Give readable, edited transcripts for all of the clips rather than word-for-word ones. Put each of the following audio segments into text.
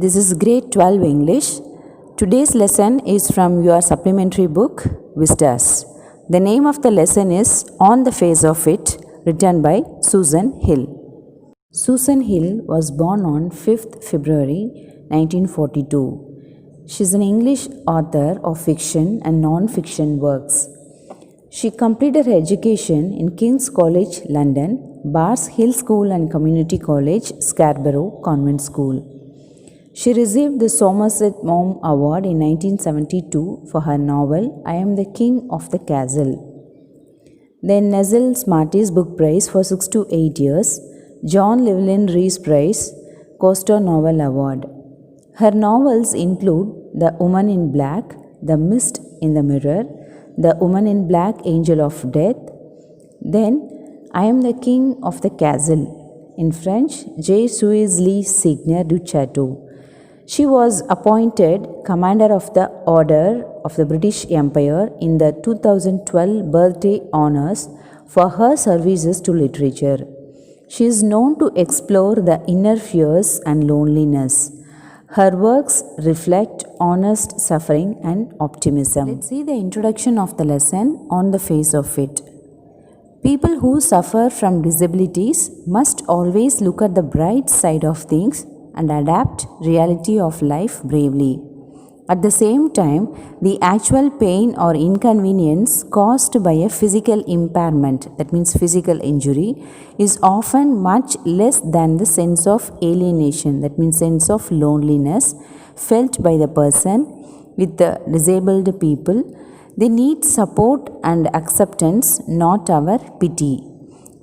This is grade 12 English. Today's lesson is from your supplementary book, Vistas. The name of the lesson is On the Face of It, written by Susan Hill. Susan Hill was born on 5th February 1942. She is an English author of fiction and non-fiction works. She completed her education in King's College, London, Bars Hill School and Community College, Scarborough Convent School. She received the Somerset Maugham Award in 1972 for her novel I Am the King of the Castle. The Nessel Smarties Book Prize for 6 to 8 years, John Llewellyn Rhys Prize, Costa Novel Award. Her novels include The Woman in Black, The Mist in the Mirror, The Woman in Black, Angel of Death. Then I Am the King of the Castle, in French, Je suis le Seigneur du Château. She was appointed Commander of the Order of the British Empire in the 2012 birthday honours for her services to literature. She is known to explore the inner fears and loneliness. Her works reflect honest suffering and optimism. Let's see the introduction of the lesson On the Face of It. People who suffer from disabilities must always look at the bright side of things and adapt reality of life bravely. At the same time, the actual pain or inconvenience caused by a physical impairment, that means physical injury, is often much less than the sense of alienation, that means sense of loneliness felt by the person with the disabled people. They need support and acceptance, not our pity.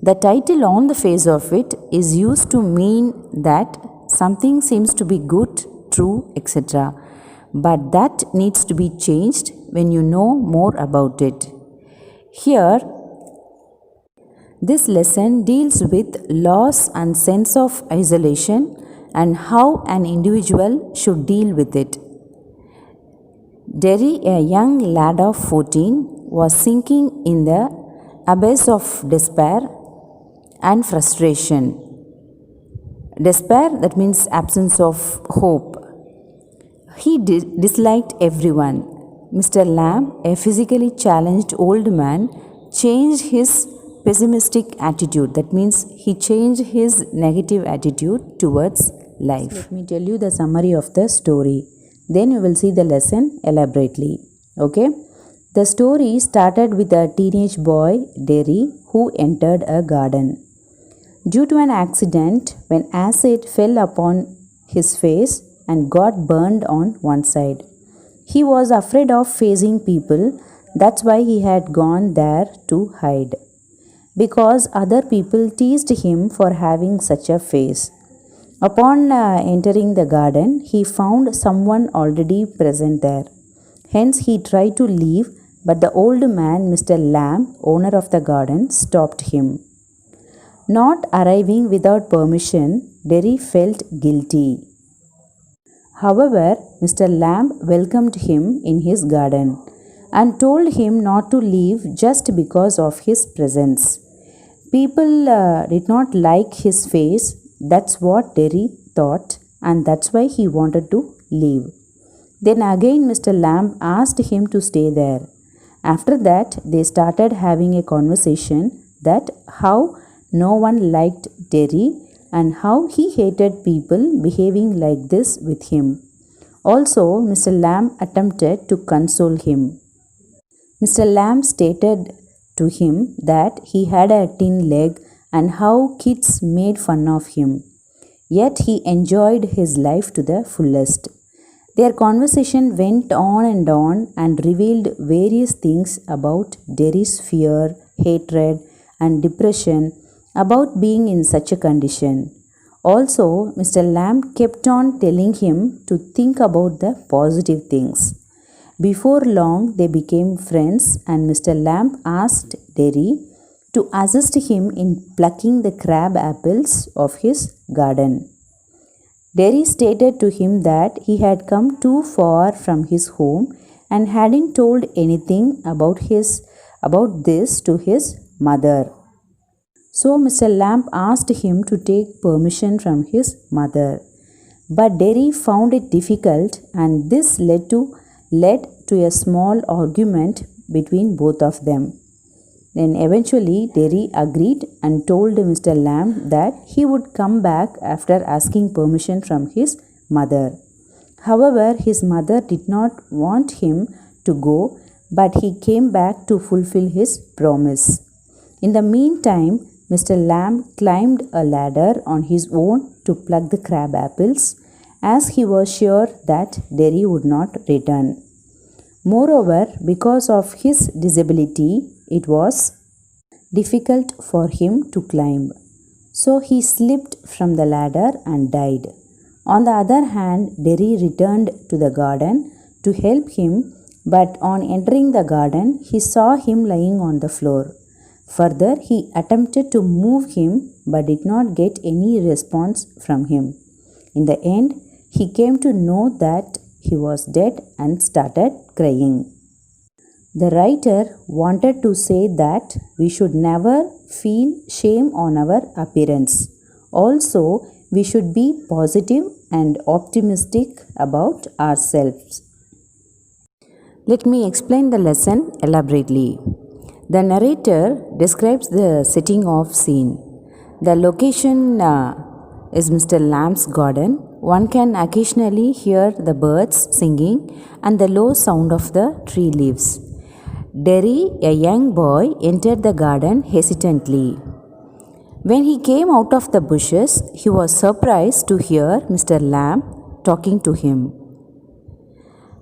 The title On the Face of It is used to mean that something seems to be good, true, etc. But that needs to be changed when you know more about it. Here, this lesson deals with loss and sense of isolation and how an individual should deal with it. Derry, a young lad of 14, was sinking in the abyss of despair and frustration. Despair, that means absence of hope. He disliked everyone. Mr. Lamb, a physically challenged old man, changed his pessimistic attitude. That means he changed his negative attitude towards life. Let me tell you the summary of the story. Then you will see the lesson elaborately. Okay? The story started with a teenage boy, Derry, who entered a garden. Due to an accident, when acid fell upon his face and got burned on one side, he was afraid of facing people. That's why he had gone there to hide, because other people teased him for having such a face. Upon entering the garden, he found someone already present there. Hence he tried to leave, but the old man, Mr. Lamb, owner of the garden, stopped him. Not arriving without permission, Derry felt guilty. However, Mr. Lamb welcomed him in his garden and told him not to leave just because of his presence. People did not like his face. That's what Derry thought, and that's why he wanted to leave. Then again Mr. Lamb asked him to stay there. After that, they started having a conversation that how no one liked Derry and how he hated people behaving like this with him. Also, Mr. Lamb attempted to console him. Mr. Lamb stated to him that he had a tin leg and how kids made fun of him. Yet he enjoyed his life to the fullest. Their conversation went on and revealed various things about Derry's fear, hatred, and depression about being in such a condition. Also, Mr. Lamb kept on telling him to think about the positive things. Before long, they became friends, and Mr. Lamb asked Derry to assist him in plucking the crab apples of his garden. Derry stated to him that he had come too far from his home and hadn't told anything about this to his mother. So Mr. Lamb asked him to take permission from his mother. But Derry found it difficult, and this led to a small argument between both of them. Then eventually Derry agreed and told Mr. Lamb that he would come back after asking permission from his mother. However, his mother did not want him to go, but he came back to fulfill his promise. In the meantime, Mr. Lamb climbed a ladder on his own to pluck the crab apples, as he was sure that Derry would not return. Moreover, because of his disability, it was difficult for him to climb. So he slipped from the ladder and died. On the other hand, Derry returned to the garden to help him, but on entering the garden, he saw him lying on the floor. Further, he attempted to move him but did not get any response from him. In the end, he came to know that he was dead and started crying. The writer wanted to say that we should never feel shame on our appearance. Also, we should be positive and optimistic about ourselves. Let me explain the lesson elaborately. The narrator describes the setting of scene. The location is Mr. Lamb's garden. One can occasionally hear the birds singing and the low sound of the tree leaves. Derry, a young boy, entered the garden hesitantly. When he came out of the bushes, he was surprised to hear Mr. Lamb talking to him.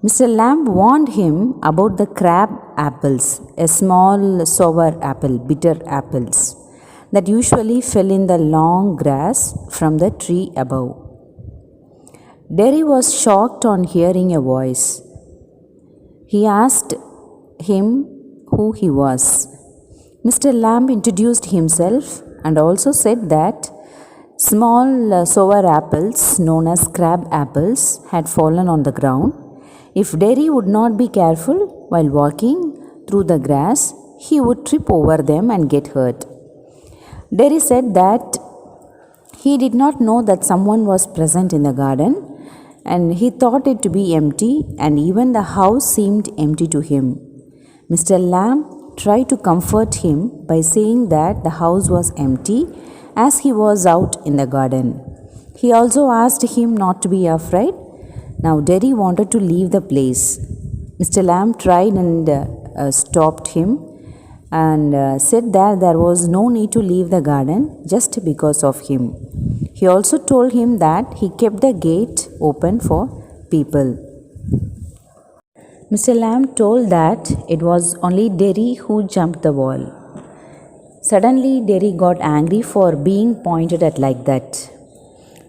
Mr. Lamb warned him about the crab apples, a small sour apple, bitter apples, that usually fell in the long grass from the tree above. Derry was shocked on hearing a voice. He asked him who he was. Mr. Lamb introduced himself and also said that small sour apples known as crab apples had fallen on the ground. If Derry would not be careful while walking through the grass, he would trip over them and get hurt. Derry said that he did not know that someone was present in the garden, and he thought it to be empty, and even the house seemed empty to him. Mr. Lamb tried to comfort him by saying that the house was empty as he was out in the garden. He also asked him not to be afraid. Now Derry wanted to leave the place. Mr. Lamb tried and stopped him and said that there was no need to leave the garden just because of him. He also told him that he kept the gate open for people. Mr. Lamb told that it was only Derry who jumped the wall. Suddenly, Derry got angry for being pointed at like that.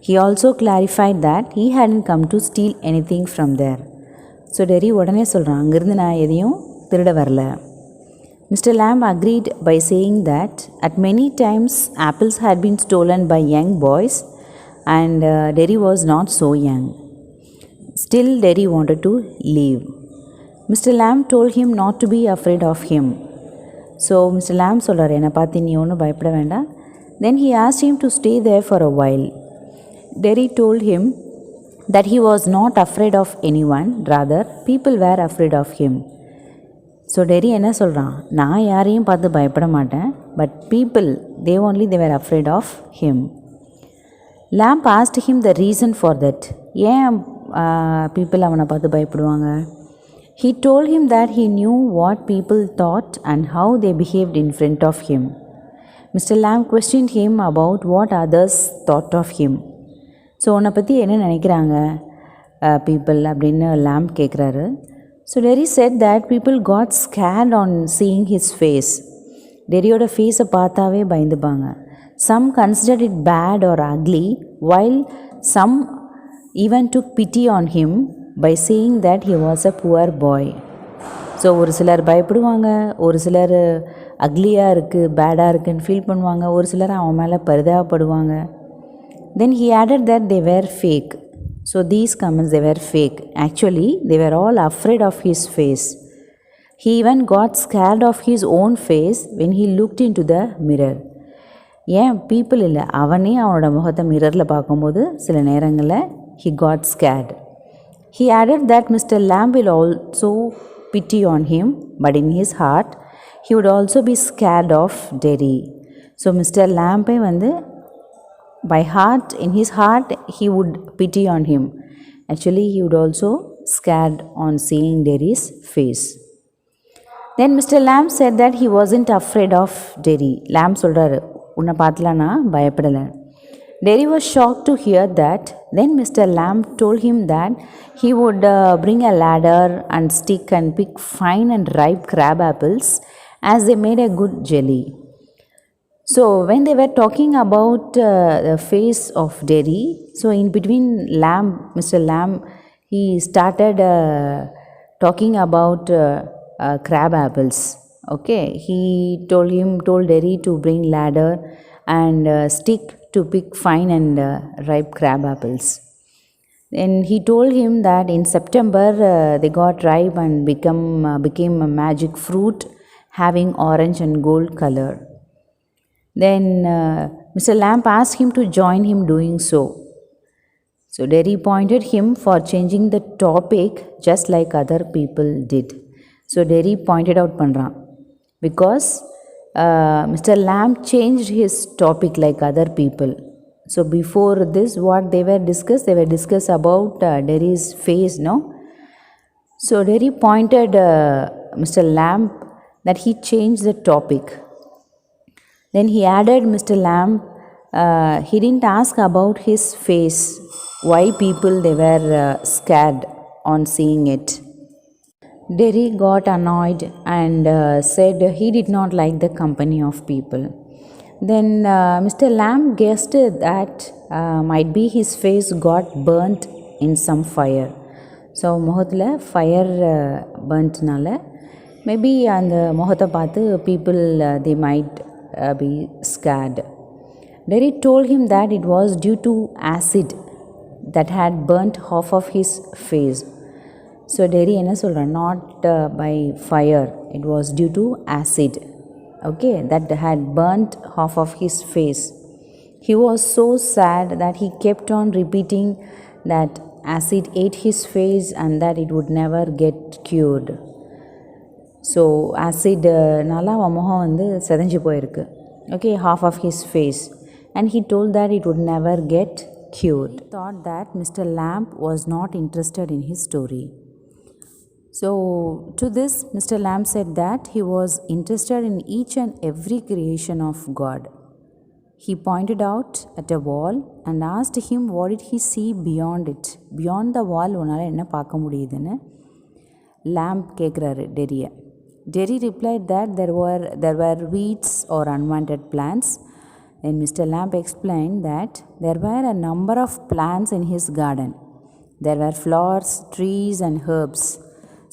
He also clarified that he hadn't come to steal anything from there. So Derry உடனே சொல்றான், அங்கிருந்து நான் எதையும் திருட வரல. Mr. Lamb agreed by saying that at many times apples had been stolen by young boys and Derry was not so young. Still, Derry wanted to leave. Mr. Lamb told him not to be afraid of him. So Mr. Lamb சொல்றார், என்னை பார்த்து நீ ஒன்றும் பயப்பட வேண்டாம். Then he asked him to stay there for a while. Derry told him that he was not afraid of anyone, rather people were afraid of him. So Derry என்ன சொல்கிறான், நான் யாரையும் பார்த்து பயப்பட மாட்டேன், but people, they were afraid of him. Lamb asked him the reason for that. ஏன் people அவனை பார்த்து பயப்படுவாங்க? He told him that he knew what people thought and how they behaved in front of him. Mr. Lamb questioned him about what others thought of him. So உன்னை பற்றி என்ன நினைக்கிறாங்க people அப்படின்னு Lamb கேட்குறாரு. So Derry said that people got scared on seeing his face. டெரியோட ஃபேஸை பார்த்தாவே பயந்துப்பாங்க. Some considered it bad or ugly, while some even took pity on him by saying that he was a poor boy. So ஒரு சிலர் பயப்படுவாங்க, ஒரு சிலர் அக்லியாக இருக்குது, பேடாக இருக்குன்னு feel பண்ணுவாங்க, ஒரு சிலர் அவன் மேலே பரிதாபப்படுவாங்க. Then he added that they were fake. So these comments, they were fake. Actually, they were all afraid of his face. He even got scared of his own face when he looked into the mirror. ஏன் people இல்லை, அவனே அவனோட முகத்தை மிரரில் பார்க்கும்போது சில நேரங்களில் he got scared. He added that Mr. Lamb will also pity on him, but in his heart, he would also be scared of Derry. So Mr. Lamb by heart, in his heart, he would pity on him. Actually, he would also scared on seeing Derry's face. Then Mr. Lamb said that he wasn't afraid of Derry. Lamb சொல்றாரு உன்னை பார்த்துல நான் பயப்படலை. Derry was shocked to hear that. Then Mr. Lamb told him that he would bring a ladder and stick and pick fine and ripe crab apples as they made a good jelly. So when they were talking about the face of Derry, so in between Mr. Lamb, he started talking about crab apples. Okay, he told Derry to bring ladder and stick to pick fine and ripe crab apples. Then he told him that in September they got ripe and became a magic fruit having orange and gold color. Then Mr. Lamb asked him to join him doing so. So Derry pointed him for changing the topic just like other people did. So Derry pointed out பண்றான் because Mr. Lamb changed his topic like other people. So before this, what they were discussed about Derry's face, no? So Derry pointed Mr. Lamb that he changed the topic. Then he added Mr. Lamb, he didn't ask about his face, why people they were scared on seeing it. Derry got annoyed and said he did not like the company of people. Then Mr. Lamb guessed that might be his face got burnt in some fire. So முகத்தில் fire பர்ன்ட்னால maybe அந்த முகத்தை பார்த்து people they might be scared. Derry told him that it was due to acid that had burnt half of his face. So Derry என்ன சொல்கிறான், not by fire, it was due to acid, okay, that had burnt half of his face. He was so sad that he kept on repeating that acid ate his face and that it would never get cured. So acid நால அவன் முகம் செதஞ்சு போயிருக்கு, okay, half of his face, and he told that it would never get cured. He thought that Mr. Lamb was not interested in his story. So to this Mr. Lamb said that he was interested in each and every creation of God. He pointed out at a wall and asked him what did he see beyond it. Beyond the wall உன்னால என்ன பார்க்க முடியுதுன்னு Lamb கேட்குறாரு Derry. Derry replied that there were weeds or unwanted plants. Then Mr. Lamb explained that there were a number of plants in his garden. There were flowers, trees and herbs.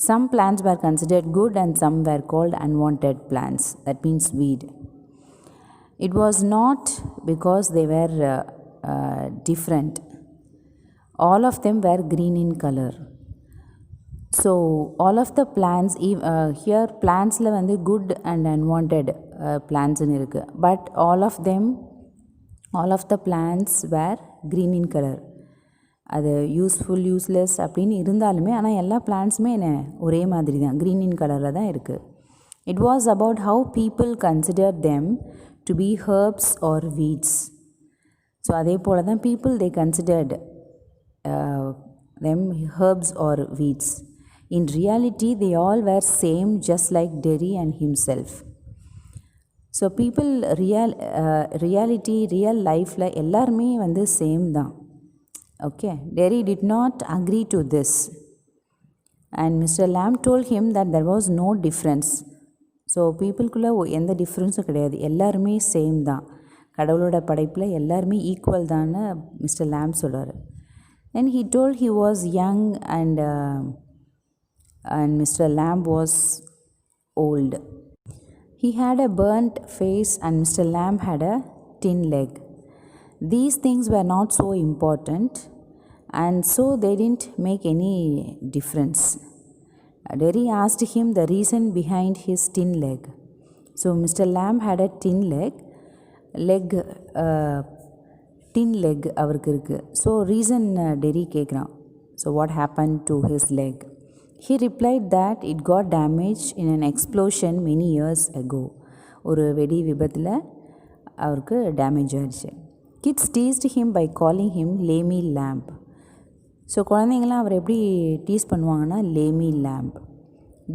Some plants were considered good and some were called unwanted plants. That means weed. It was not because they were different. All of them were green in color. So all of the plants, here plants good and unwanted plants in irukku, but all of the plants were green in color. அது useful useless அப்படின்னு இருந்தாலுமே ஆனால் எல்லா பிளான்ட்ஸுமே என்ன ஒரே மாதிரி தான், green இன் கலரில் தான் இருக்குது. It was about how people consider them to be herbs or weeds. So அதே போல் தான் people they considered them herbs or weeds. In reality they all were same just like Derry and himself. So people reality real லைஃப்பில் எல்லாருமே same தான். Okay, Derry did not agree to this, and Mr. Lamb told him that there was no difference. So பீப்புளுக்குள்ளே எந்த டிஃப்ரென்ஸும் கிடையாது, எல்லாருமே same தான், கடவுளோட படைப்பில் எல்லாருமே ஈக்குவல் தான்னு மிஸ்டர் லேம் சொல்கிறார். Then he told he was young and Mr. Lamb was old. He had a burnt face and Mr. Lamb had a tin leg. These things were not so important and so they didn't make any difference. Derry asked him the reason behind his tin leg. So Mr. Lamb had a tin leg. tin leg அவருக்கு இருக்குது. So reason Terry கேட்குறான். So what happen to his leg? He replied that it got damaged in an explosion many years ago. ஒரு வெடி விபத்தில் அவருக்கு damage ஆகிடுச்சு. Kids teased him by calling him lamey lamb. So குழந்தைங்களாம் அவர் எப்படி tease பண்ணுவாங்கன்னா lamey lamb.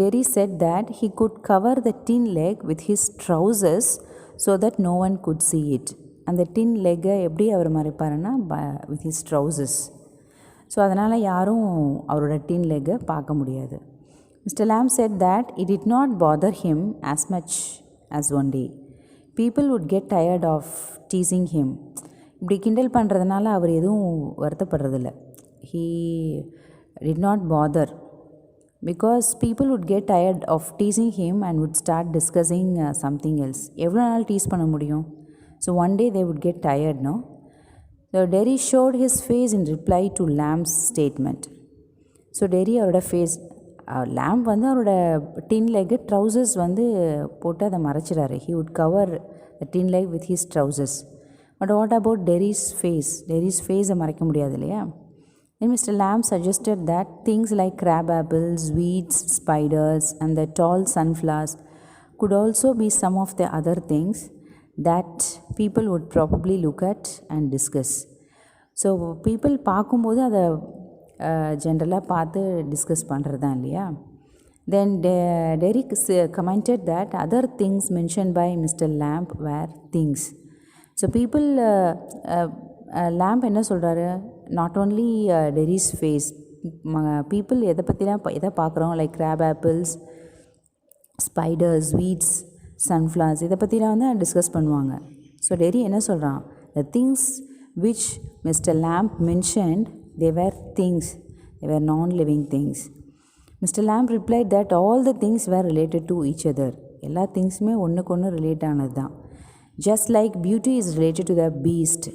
Derry said that he could cover the tin leg with his trousers so that no one could see it. அந்த டின் லெக்கை எப்படி அவர் மறைப்பாருன்னா with his trousers. So அதனால் யாரும் அவரோட டின் லெக்கை பார்க்க முடியாது. மிஸ்டர் லாம் said that it did not bother him as much as one day. People would get tired of teasing him. இப்படி கிண்டல் பண்ணுறதுனால அவர் எதுவும் வருத்தப்படுறதில்ல. He did not bother because people would get tired of teasing him and would start discussing something else. எவ்வளோ நாள் tease பண்ண முடியும்? So one day they would get tired, no? So Derry showed his face in reply to Lamb's statement. So Derry அவரோட face, lamp வந்து அவரோட டின் leg trousers வந்து போட்டு அதை மறைச்சிடாரு. He would cover the tin leg with his trousers. But what about Derry's face? Derry's ஃபேஸை மறைக்க முடியாது இல்லையா? Then Mr. Lamb suggested that things like crab apples, weeds, spiders and the tall sunflowers could also be some of the other things that people would probably look at and discuss. So people பார்க்கும்போது அதை ஜென்ரலாக பார்த்து discuss பண்ணுறது தான் இல்லையா? Then Derrick commented that other things mentioned by Mr. Lamb were things. So people lamp என்ன சொல்கிறாரு? Not only Derry's face, people எதை பார்க்குறோம் like crab apples, spiders, weeds, sunflowers, இதை பற்றிலாம் வந்து டிஸ்கஸ் பண்ணுவாங்க. ஸோ டெரி என்ன சொல்கிறான்? The things which mister Lamb mentioned they were things, they were non living things. Mister Lamb replied that all the things were related to each other. எல்லா திங்ஸுமே ஒன்றுக்கு ஒன்று ரிலேட் ஆனது தான். Just like beauty is related to the beast.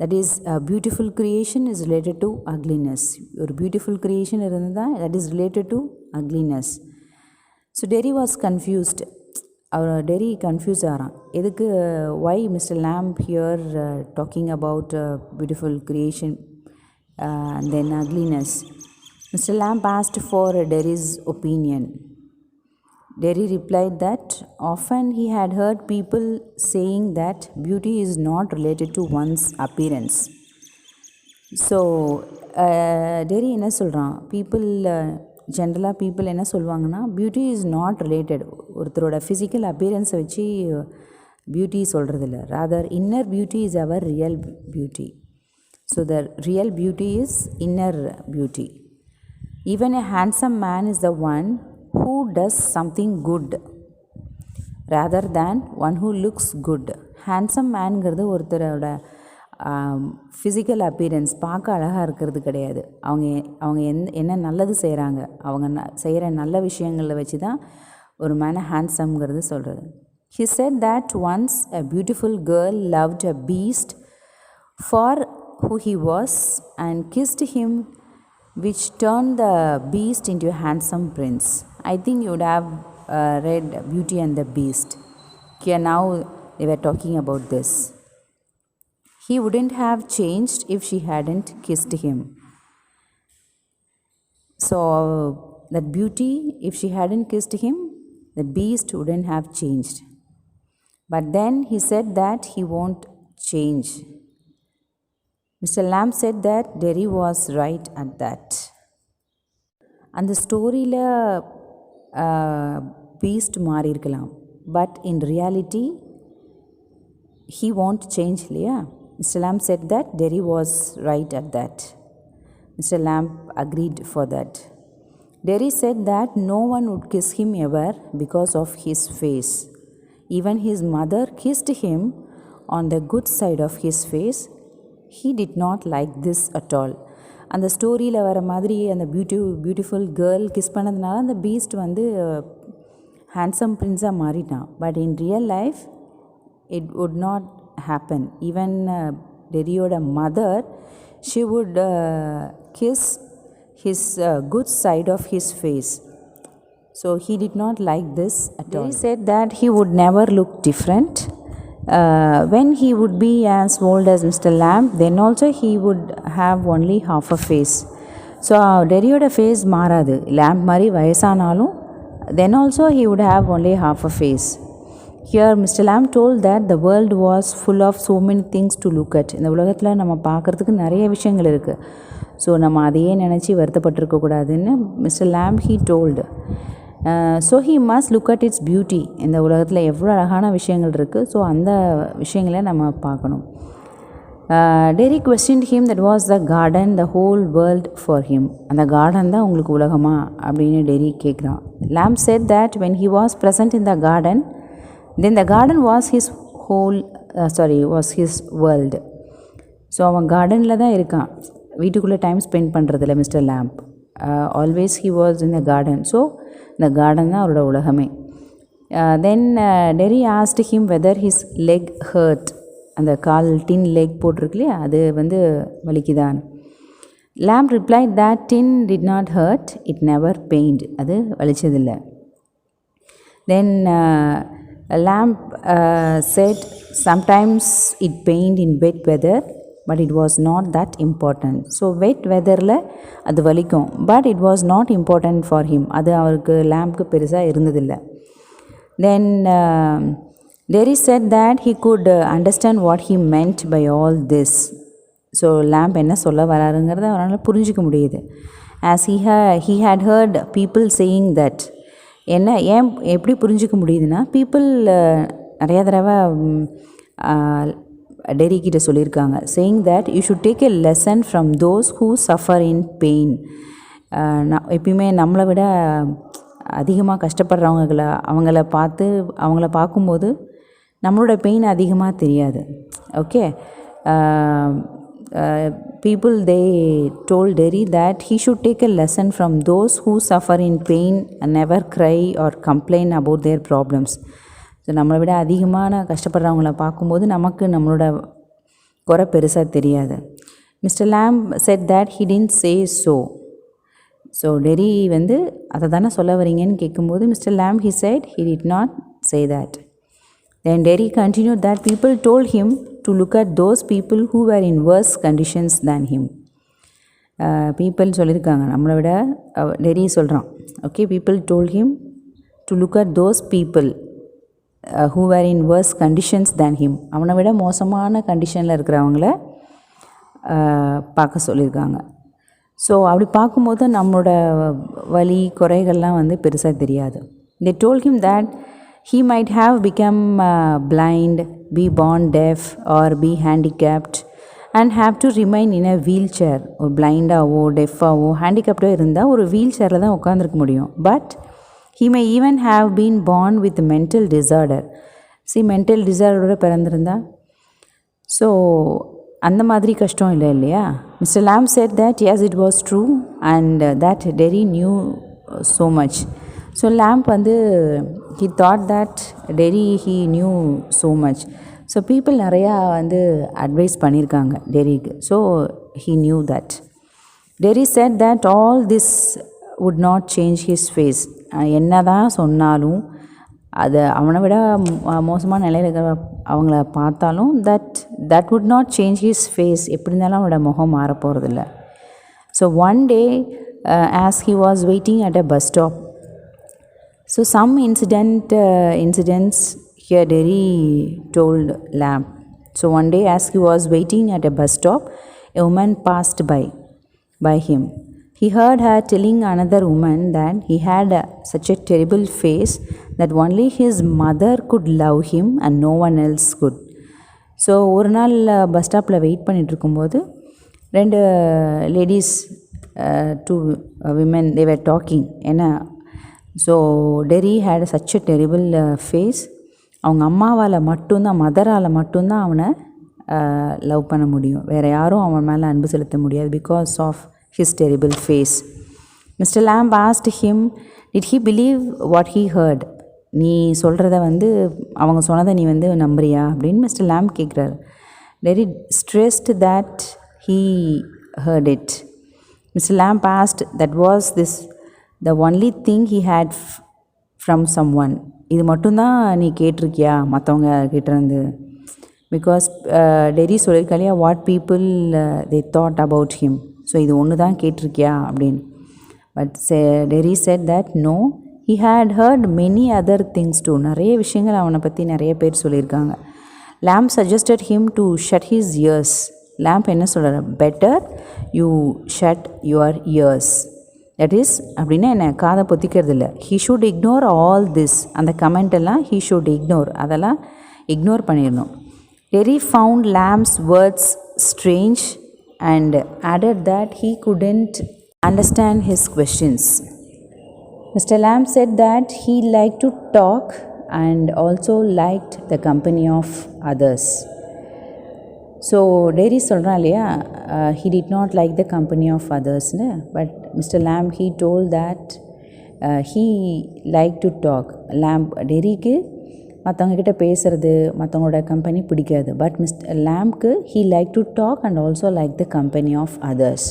That is, a beautiful creation is related to ugliness. ஒரு beautiful creation இருந்தால் that is related to ugliness. So Derry was confused. Derry confused ஆகிறான். எதுக்கு why Mr. Lamb here talking about beautiful creation and then ugliness? Mr. Lamb asked for Derry's opinion. Derry replied that often he had heard people saying that beauty is not related to one's appearance. So Derry என்ன சொல்கிறான்? People ஜென்ரலாக people என்ன சொல்லுவாங்கன்னா beauty is not related, ஒருத்தரோட physical அப்பியரன்ஸை வச்சு beauty சொல்கிறதில்ல. Rather inner beauty is our real beauty. So the real beauty is inner beauty. Even a handsome man is the one who does something good rather than one who looks good. handsome manங்கிறது ஒருத்தரோட physical appearance பார்க்க அழகாக இருக்கிறது கிடையாது. அவங்க என்ன நல்லது செய்கிறாங்க, அவங்க செய்கிற நல்ல விஷயங்களை வச்சு தான் ஒரு மேனை ஹேண்ட்ஸம்ங்கிறது சொல்கிறது. He said that once a beautiful girl loved a beast for who he was and kissed him, which turned the beast into a handsome prince. I think you would have read Beauty and the Beast. Here now they were talking about this. He wouldn't have changed if she hadn't kissed him. So that beauty, if she hadn't kissed him, the beast wouldn't have changed. But then he said that he won't change. Mr. Lamb said that Derry was right at that. அந்த ஸ்டோரியில் beast மாறி இருக்கலாம், but in reality he want change இல்லையா? Mister Lamb said that Derry was right at that. Mr Lamb agreed for that. Derry said that no one would kiss him ever because of his face. Even his mother kissed him on the good side of his face. He did not like this at all. அந்த ஸ்டோரியில் வர மாதிரி அந்த beautiful girl kiss பண்ணதுனால அந்த Beast வந்து handsome பிரின்ஸாக மாறிட்டான். But in real life it would not happen. Even டெரியோட mother she would kiss his good side of his face. So he did not like this at all. He said that he would never look different when he would be as old as Mr. Lamb, then also he would have only half a face. So டெரியோட face மாறாது, lamb மாதிரி வயசானாலும் then also he would have only half a face. Here Mr. Lamb told that the world was full of so many things to look at. இந்த உலகத்தில் நம்ம பார்க்குறதுக்கு நிறைய விஷயங்கள் இருக்குது. ஸோ நம்ம அதையே நினச்சி வருத்தப்பட்டிருக்கக்கூடாதுன்னு Mr Lamb he told. So he must look at its beauty. இந்த உலகத்தில் எவ்வளோ அழகான விஷயங்கள் இருக்குது, ஸோ அந்த விஷயங்களை நம்ம பார்க்கணும். Terry questioned him that was the garden the whole world for him. அந்த கார்டன் தான் உங்களுக்கு உலகமா அப்படின்னு டெரி கேட்குறான். lamb said that when he was present in the garden, then the garden was his whole was his world. So அவன் கார்டனில் தான் இருக்கான், வீட்டுக்குள்ளே டைம் ஸ்பெண்ட் பண்ணுறதில்ல mister Lamb. Always he was in the garden. So இந்த garden தான் அவரோட உலகமே. Then Derry asked him whether his leg hurt. அந்த கால் டின் லெக் போட்டிருக்கு இல்லையா, அது வந்து வலிக்குதான். lamb replied that tin did not hurt, it never pained. அது வலிச்சதில்லை. Then lamb said sometimes it pained in wet weather, but it was not that important. So wet வெதரில் அது வலிக்கும், but it was not important for him. அது அவருக்கு லேம்ப்க்கு பெருசாக இருந்ததில்லை. Then Derry said that he could understand what he meant by all this. So Lamb என்ன சொல்ல வராருங்கிறத அவரால் புரிஞ்சிக்க முடியுது. as he had heard people saying that. ஏன் எப்படி புரிஞ்சிக்க முடியுதுன்னா, பீப்புள் நிறையா தடவை டெரி கிட்ட சொல்லியிருக்காங்க, saying that you should take a lesson from those who suffer in pain. எப்பயுமே நம்மளை விட அதிகமாக கஷ்டப்படுறவங்கள அவங்கள பார்க்கும்போது நம்மளோட பெயின் அதிகமாக தெரியாது. Okay, people they told Derry that he should take a lesson from those who suffer in pain and never cry or complain about their problems. So நம்மளை விட அதிகமான கஷ்டப்படுறவங்கள பார்க்கும்போது நமக்கு நம்மளோட குறை பெருசாக தெரியாது. Mister Lamb said that he didn't say so. So Derry வந்து அதை தானே சொல்ல வரீங்கன்னு கேட்கும்போது mister Lamb he said he did not say that. Then Derry continued that people told him to look at those people who were in worse conditions than him. People சொல்லியிருக்காங்க நம்மளை விட, Terry சொல்கிறான். Okay, people told him to look at those people who were in worse conditions than him. அவனை விட மோசமான கண்டிஷனில் இருக்கிறவங்கள பார்க்க சொல்லியிருக்காங்க. ஸோ அப்படி பார்க்கும்போது நம்மளோட வலி குறைகள்லாம் வந்து பெருசாக தெரியாது. they told him that he might have become blind, be born deaf or be handicapped and have to remain in a wheelchair. ஒரு பிளைண்டாவோ டெஃபாவோ ஹேண்டிகேப்டோ இருந்தால் ஒரு வீல் சேரில் தான் உட்காந்துருக்க முடியும். But he may even have been born with mental disorder. Mental டிசார்டரோட பிறந்திருந்தா, so அந்த மாதிரி கஷ்டம் இல்லை இல்லையா. Mister Lamb said that yes, it was true and that Derry knew so much. So lamp வந்து he thought that Derry he knew so much. So people நிறையா வந்து அட்வைஸ் பண்ணியிருக்காங்க டெரிக்கு. So he knew that. Derry said that all this would not change his face. என்ன தான் சொன்னாலும், அது அவனை விட மோசமான நிலையில் இருக்கிற அவங்கள பார்த்தாலும் that would not change his face. எப்படி இருந்தாலும் அவனோட முகம் மாற போகிறதில்ல. So one day as he was waiting at a bus stop. So some incidents here Derry told Lamb. So one day as he was waiting at a bus stop, a woman passed by him. He heard her telling another woman that he had such a terrible face that only his mother could love him and no one else could. So ஒரு நாள் bus ஸ்டாப்பில் wait பண்ணிகிட்டு இருக்கும்போது ரெண்டு ladies, two women, they were talking. ஏன்னா so Derry had such a terrible face. அவங்க அம்மாவால் மட்டும்தான், மதரால் மட்டும்தான் அவனை லவ் பண்ண முடியும், வேறு யாரும் அவன் மேலே அன்பு செலுத்த முடியாது, because of his terrible face. Mr. Lamb asked him, did he believe what he heard? நீ சொல்கிறத வந்து அவங்க சொன்னதை நீ வந்து நம்புறியா அப்படின்னு மிஸ்டர் லேம்ப் கேட்குறாரு. Derry stressed that he heard it. Mr. Lamb asked, that was this the only thing he had from someone? இது மட்டும்தான் நீ கேட்டிருக்கியா மற்றவங்க கிட்டேருந்து? பிகாஸ் டெரி சொல்லியிருக்கா இல்லையா what people they thought about him. So இது ஒன்று தான் கேட்டிருக்கியா அப்படின்னு. But Derry said that no, he had heard many other things too. நிறைய விஷயங்கள் அவனை பற்றி நிறைய பேர் சொல்லியிருக்காங்க. lamb suggested him to shut his ears. lamb என்ன சொல்கிறார், better you shut your ears. That is அப்படின்னா என்ன, காதை பொத்திக்கிறது இல்லை. He should ignore all this, அந்த கமெண்ட் எல்லாம் ஹீ ஷுட் இக்னோர், அதெல்லாம் இக்னோர் பண்ணிடணும். Derry found lamb's words strange and added that he couldn't understand his questions. Mr. Lamb said that he liked to talk and also liked the company of others. So Derry சொல்கிறான் இல்லையா, he did not like the company of others, but Mr. Lamb he told that he liked to talk. Lamb டெரிக்கு மற்றவங்க கிட்ட பேசுறது, மற்றவங்களோட company பிடிக்காது. But Mr லேம்ப்க்கு he liked to talk and also liked the company of others.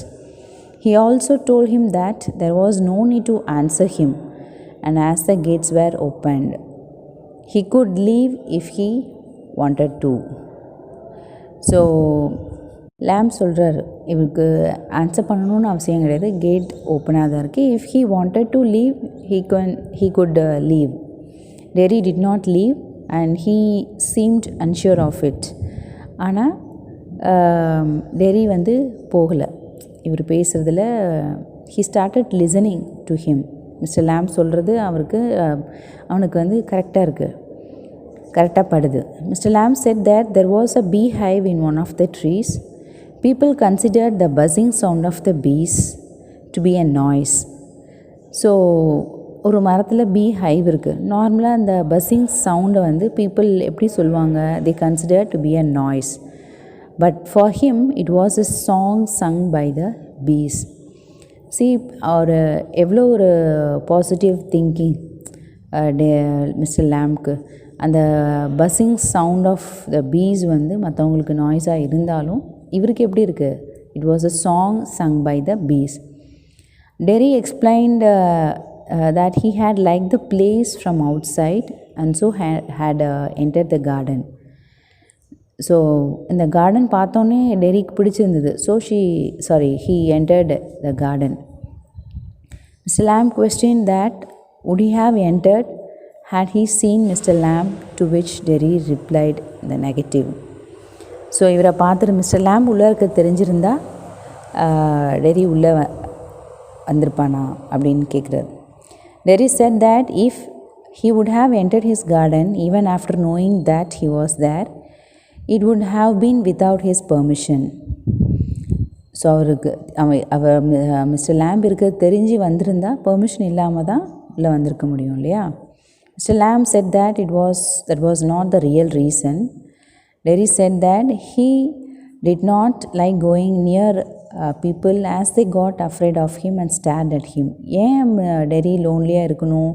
He also told him that there was no need to answer him, and as the gates were opened, he could leave if he wanted to. So Lamb சொல்கிறார், இவருக்கு answer பண்ணணும்னு அவசியம் கிடையாது, gate ஓப்பனாக தான் இருக்குது. If he wanted to leave he could leave. Terry did not leave and he seemed unsure of it. ஆனால் Derry போகலை இவர் பேசுகிறதுல. he started listening to him. Mister Lamb சொல்கிறது அவனுக்கு கரெக்டாக இருக்குது, கரெக்டாக படுது. Mister Lamb said that there was a beehive in one of the trees. People considered the buzzing sound of the bees to be a noise. So ஒரு மரத்தில் பீ ஹைவ் இருக்குது. நார்மலாக அந்த பஸ்ஸிங் சவுண்டை பீப்புள் எப்படி சொல்லுவாங்க, they considered to be a noise. But for him it was a song sung by the bees. See, ஒரு எவ்வளோ ஒரு பாசிட்டிவ் திங்கிங் மிஸ்டர் லேம்ப்க்கு. அந்த buzzing sound of the bees மற்றவங்களுக்கு நாய்ஸாக இருந்தாலும் இவருக்கு எப்படி இருக்குது, it was a song sung by the bees. Derry explained that he had liked the place from outside and so had entered the garden. So இந்த garden பார்த்தோன்னே டெரிக்கு பிடிச்சிருந்தது. he entered the garden. Mr. Lamb questioned that would he have entered had he seen Mr. Lamb, to which Derry replied the negative. So இவரை பார்த்துட்டு mister lamp உள்ளே இருக்க தெரிஞ்சிருந்தா Terry உள்ளே வந்திருப்பானா அப்படின்னு கேட்குறாரு. Derry said that if he would have entered his garden even after knowing that he was there, it would have been without his permission. So அவர் mister Lamb இருக்க தெரிஞ்சு வந்திருந்தா பெர்மிஷன் இல்லாமல் தான் உள்ளே வந்திருக்க முடியும் இல்லையா. Mister Lamb said that that was not the real reason. Derry said that he did not like going near people as they got afraid of him and stared at him. ஏன் Derry லோன்லியாக இருக்கணும்,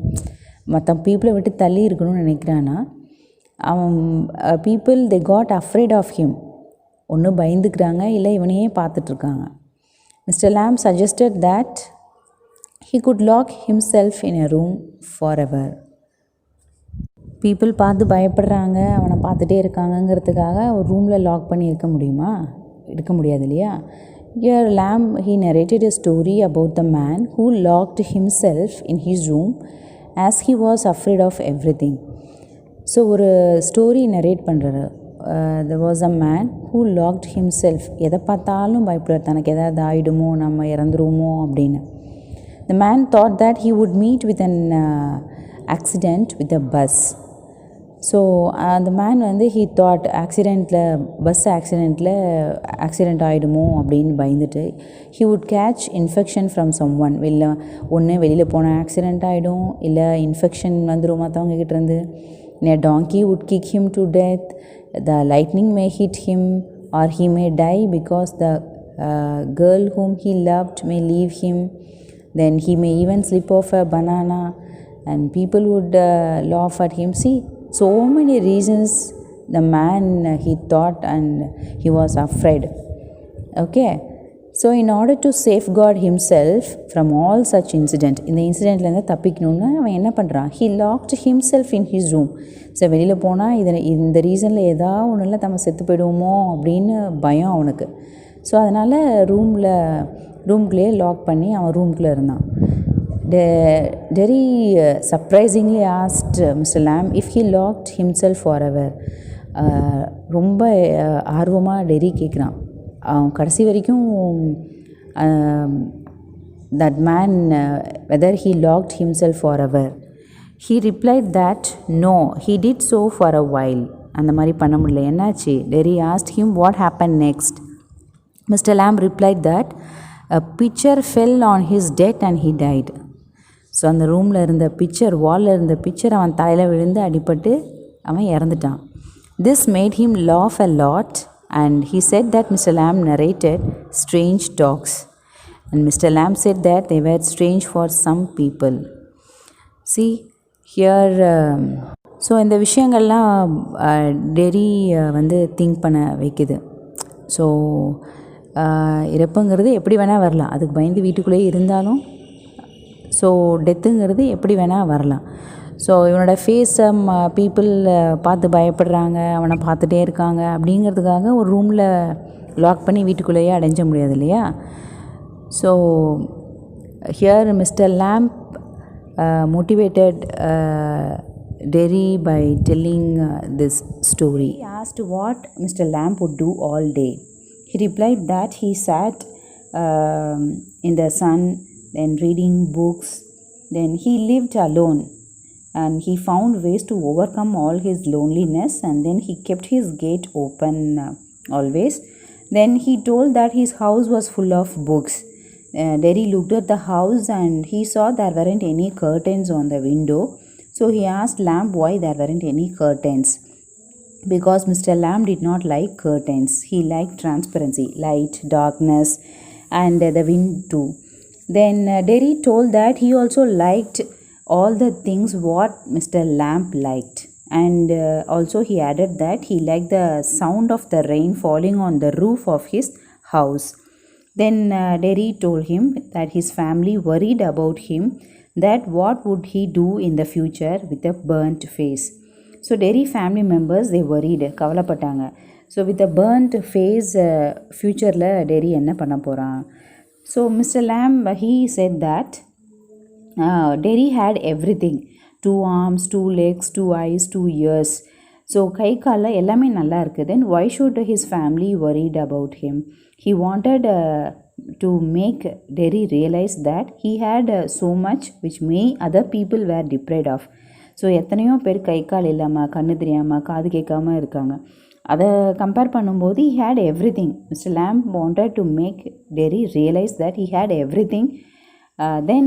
மற்ற பீப்புளை விட்டு தள்ளி இருக்கணும்னு நினைக்கிறான்னா, அவன் people they got afraid of him, ஒன்று பயந்துக்கிறாங்க இல்லை இவனையே பார்த்துட்ருக்காங்க. Mister Lamb suggested that he could lock himself in a room forever. பீப்புள் பார்த்து பயப்படுறாங்க, அவனை பார்த்துட்டே இருக்காங்கங்கிறதுக்காக ஒரு ரூமில் லாக் பண்ணி இருக்க முடியாது இல்லையா. Here Lamb he narrated a story about the man who locked himself in his room as he was afraid of everything. So ஒரு ஸ்டோரி நரேட் பண்ணுறாரு. there was a man who locked himself. எதை பார்த்தாலும் பயப்படுறார், தனக்கு எதாவது ஆகிடுமோ, நம்ம இறந்துருவோமோ அப்படின்னு. The man thought that he would meet with an accident with a bus. So அந்த man he thought bus accident ஆகிடுமோ அப்படின்னு பயந்துட்டு he would catch infection from someone. வெளியில் போனால் ஆக்சிடெண்ட் ஆகிடும், இல்லை இன்ஃபெக்ஷன் வந்துடும் மற்றவங்க கிட்டேருந்து. a donkey would kick him to death, the lightning may hit him, or he may die because the girl whom he loved may leave him. Then he may even slip off a banana and people would laugh at him. See, so many reasons the man he thought and he was afraid. Okay, so in order to safeguard himself from all such incident, இந்த இன்சிடெண்ட்லேருந்து தப்பிக்கணும்னு அவன் என்ன பண்ணுறான், he locked himself in his room. So வெளியில் போனால் இந்த ரீசனில் ஏதாவது ஒன்றுல நம்ம செத்து போயிடுவோமோ அப்படின்னு பயம் அவனுக்கு. ஸோ அதனால் ரூம்குள்ளேயே லாக் பண்ணி அவன் ரூம்குள்ளே இருந்தான். Derry surprisingly asked Mr. Lamb if he locked himself forever. ரொம்ப ஆர்வமாக டெரி கேட்குறான். அவன் கடைசி வரைக்கும் that man whether he locked himself forever. He replied that no, he did so for a while. அந்த மாதிரி பண்ண முடியல. என்னாச்சு? Derry asked him what happened next. Mr. Lamb replied that a picture fell on his death and he died. So அந்த ரூமில் இருந்த வாலில் இருந்த பிக்சர் அவன் தலையில் விழுந்து அடிபட்டு அவன் இறந்துட்டான். This made him laugh a lot and he said that Mr. Lamb narrated strange talks and Mr. Lamb said that they were strange for some people. See here, so இந்த விஷயங்கள்லாம் டெரி திங்க் பண்ண வைக்குது. So இறப்புங்கிறது எப்படி வேணால் வரலாம், அதுக்கு பயந்து வீட்டுக்குள்ளேயே இருந்தாலும் ஸோ டெத்துங்கிறது எப்படி வேணால் வரலாம். ஸோ இவனோட ஃபேஸை பீப்புள் பார்த்து பயப்படுறாங்க, அவனை பார்த்துட்டே இருக்காங்க அப்படிங்கிறதுக்காக ஒரு ரூமில் லாக் பண்ணி வீட்டுக்குள்ளேயே அடைஞ்ச முடியாது இல்லையா. So here mister Lamb motivated Derry by telling this story. He asked what Mr. Lamb would do all day. He replied that he sat in the sun, then reading books. Then he lived alone and he found ways to overcome all his loneliness, and then he kept his gate open always. Then he told that his house was full of books. Derry looked at the house and he saw there weren't any curtains on the window. So he asked Lamb why there weren't any curtains. Because Mr. Lamb did not like curtains. He liked transparency, light, darkness, and the wind too. Then Derry told that he also liked all the things what Mr. Lamb liked. And also he added that he liked the sound of the rain falling on the roof of his house. Then Derry told him that his family worried about him, that what would he do in the future with a burnt face. So Derry family members, they worried, கவலைப்பட்டாங்க. So with a burnt face, futureல Derry என்ன பண்ண போகிறான். So Mr. Lamb, he said that Derry had everything, 2 arms, 2 legs, 2 eyes, 2 ears. So கை காலில் எல்லாமே நல்லா இருக்குது. Then why should his family worried about him? He wanted to make Derry realize that he had so much which many other people were deprived of. So எத்தனையோ பேர் கை கால் இல்லாமல், கண்ணு தெரியாமல், காது கேட்காமல் இருக்காங்க. அதை கம்பேர் பண்ணும்போது he had everything. Mr. Lamb wanted to make Derry realize that he had everything. Then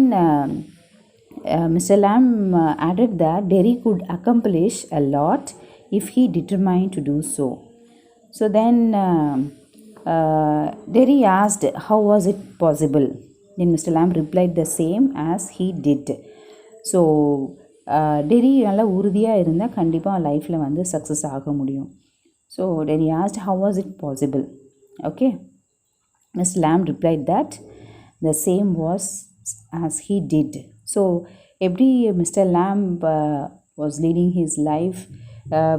Mr. Lamb added that Derry could accomplish a lot if he determined to do so. So then Derry asked how was it possible. Then Mr. Lamb replied the same as he did. So Derry நல்லா உறுதியாக இருந்தால் கண்டிப்பாக லைஃப்பில் success ஆக முடியும். So Derry asked how was it possible. Okay, Mr. Lamb replied that the same was as he did. So எப்படி Mr. Lamb was leading his life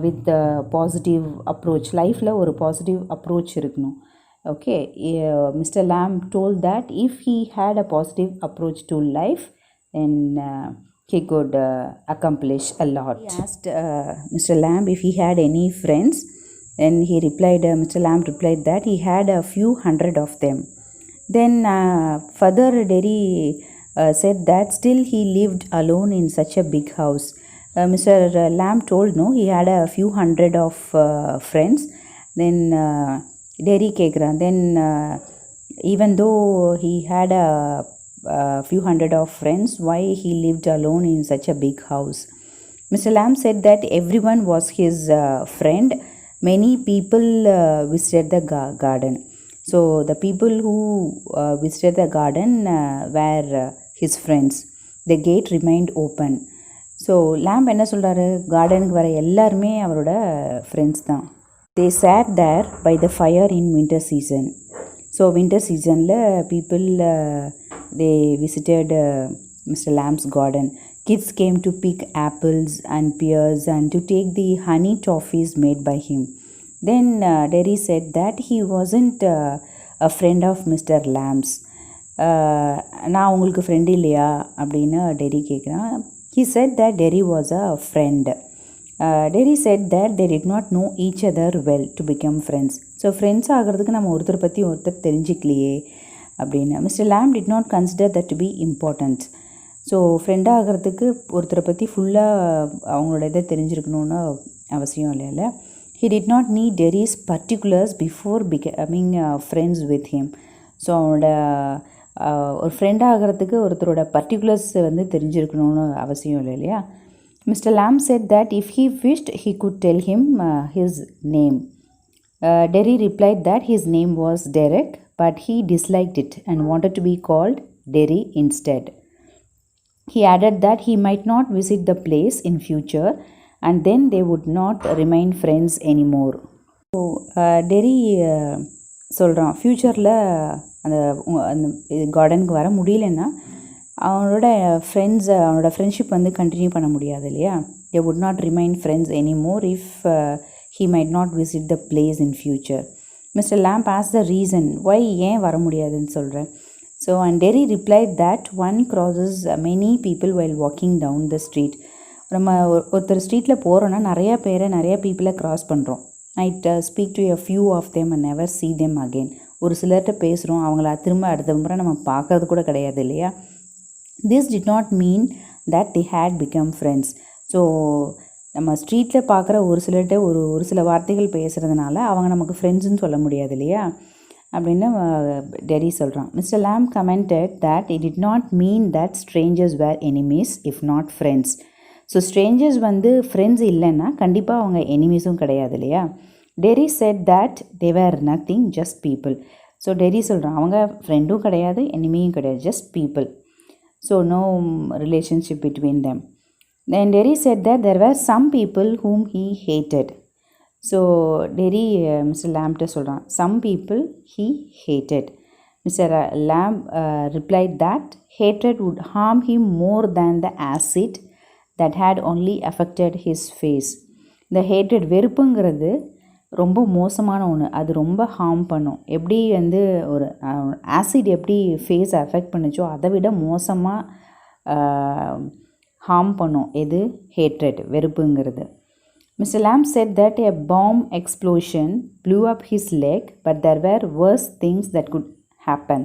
with a positive approach. லைஃப்பில் ஒரு பாசிட்டிவ் அப்ரோச் இருக்கணும். Okay, Mr. Lamb told that if he had a positive approach to life, then he could accomplish a lot. He asked Mr. Lamb if he had any friends. Then he replied, Mr. Lamb replied that he had a few hundred of them. Then further Derry said that still he lived alone in such a big house. Mr. Lamb told no, he had a few hundred of friends. Then Derry கேட்குறான், then even though he had a few hundred of friends, why he lived alone in such a big house. Mr. Lamb said that everyone was his friend. Many people visited the garden. So the people who visited the garden were his friends. The gate remained open. So Lamb என்ன சொல்கிறாரு, கார்டனுக்கு வர எல்லாருமே அவரோட friends தான். They sat there by the fire in winter season. So winter சீசனில் people they visited Mr. Lamb's garden. Kids came to pick apples and pears and to take the honey toffees made by him. Then Derry said that he wasn't a friend of Mr. Lamb's. நான் உங்களுக்கு friend இல்லையா அப்படின்னு Terry கேட்குறான். He said that Derry was a friend. Derry said that they did not know each other well to become friends. So friends ஆகிறதுக்கு நம்ம ஒருத்தரை பற்றி ஒருத்தர் தெரிஞ்சிக்கலையே அப்படின்னு. Mr. Lamb did not consider that to be important. So ஃப்ரெண்டாக ஆகிறதுக்கு ஒருத்தரை பற்றி ஃபுல்லாக அவங்களோட இதை தெரிஞ்சிருக்கணுன்னு அவசியம் இல்லைல்ல. He did not need Derry's particulars before becoming friends with him. So அவனோட ஒரு ஃப்ரெண்டாக ஆகிறதுக்கு ஒருத்தரோட பர்டிகுலர்ஸ் வந்து தெரிஞ்சிருக்கணும்னு அவசியம் இல்லை இல்லையா. Mr. Lamb said that if he wished he could tell him his name. Derry replied that his name was Derek, but he disliked it and wanted to be called Derry instead. He added that he might not visit the place in future and then they would not remain friends anymore. So Terry சொல்கிறான், ஃப்யூச்சரில் அந்த கார்டனுக்கு வர முடியலன்னா அவனோட அவனோட friendship வந்து continue பண்ண முடியாது இல்லையா. they would not remain friends anymore if he might not visit the place in future. Mr. Lamb asked the reason why ஏன் வர முடியாதுன்னு சொல்கிறேன். So and Derry replied that one crosses many people while walking down the street. நம்ம ஒருத்தர் ஸ்ட்ரீட்டில் போகிறோன்னா நிறைய பீப்புளை க்ராஸ் பண்ணுறோம். I'd speak to a few of them and never see them again. ஒரு சிலர்கிட்ட பேசுகிறோம், அவங்கள திரும்ப அடுத்த முறை நம்ம பார்க்கறது கூட கிடையாது இல்லையா. This did not mean that they had become friends. So நம்ம ஸ்ட்ரீட்டில் பார்க்குற ஒரு சிலர்கிட்ட ஒரு சில வார்த்தைகள் பேசுகிறதுனால அவங்க நமக்கு ஃப்ரெண்ட்ஸுன்னு சொல்ல முடியாது இல்லையா அப்படின்னு டெரி சொல்கிறான். Mr. Lamb commented that it did not mean that strangers were enemies if not friends. So strangers வந்து ஃப்ரெண்ட்ஸ் இல்லைன்னா கண்டிப்பாக அவங்க எனிமீஸும் கிடையாது இல்லையா. Derry said that they were nothing, just people. So Terry சொல்கிறான், அவங்க ஃப்ரெண்டும் கிடையாது எனிமியும் கிடையாது, just people. So no relationship between them. Then Derry said that there were some people whom he hated. So Derry Mr லேம்ப்ட்ட சொல்கிறான், some people he hated. Mr. Lamb replied that hatred would harm him more than the acid that had only affected his face. இந்த hatred வெறுப்புங்கிறது ரொம்ப மோசமான ஒன்று, அது ரொம்ப harm பண்ணும். எப்படி வந்து ஒரு ஆசிட் எப்படி ஃபேஸை அஃபெக்ட் பண்ணுச்சோ அதை விட மோசமாக ஹார்ம் பண்ணும் எது, hatred வெறுப்புங்கிறது. Mr. Lamb said that a bomb explosion blew up his leg, but there were worse things that could happen.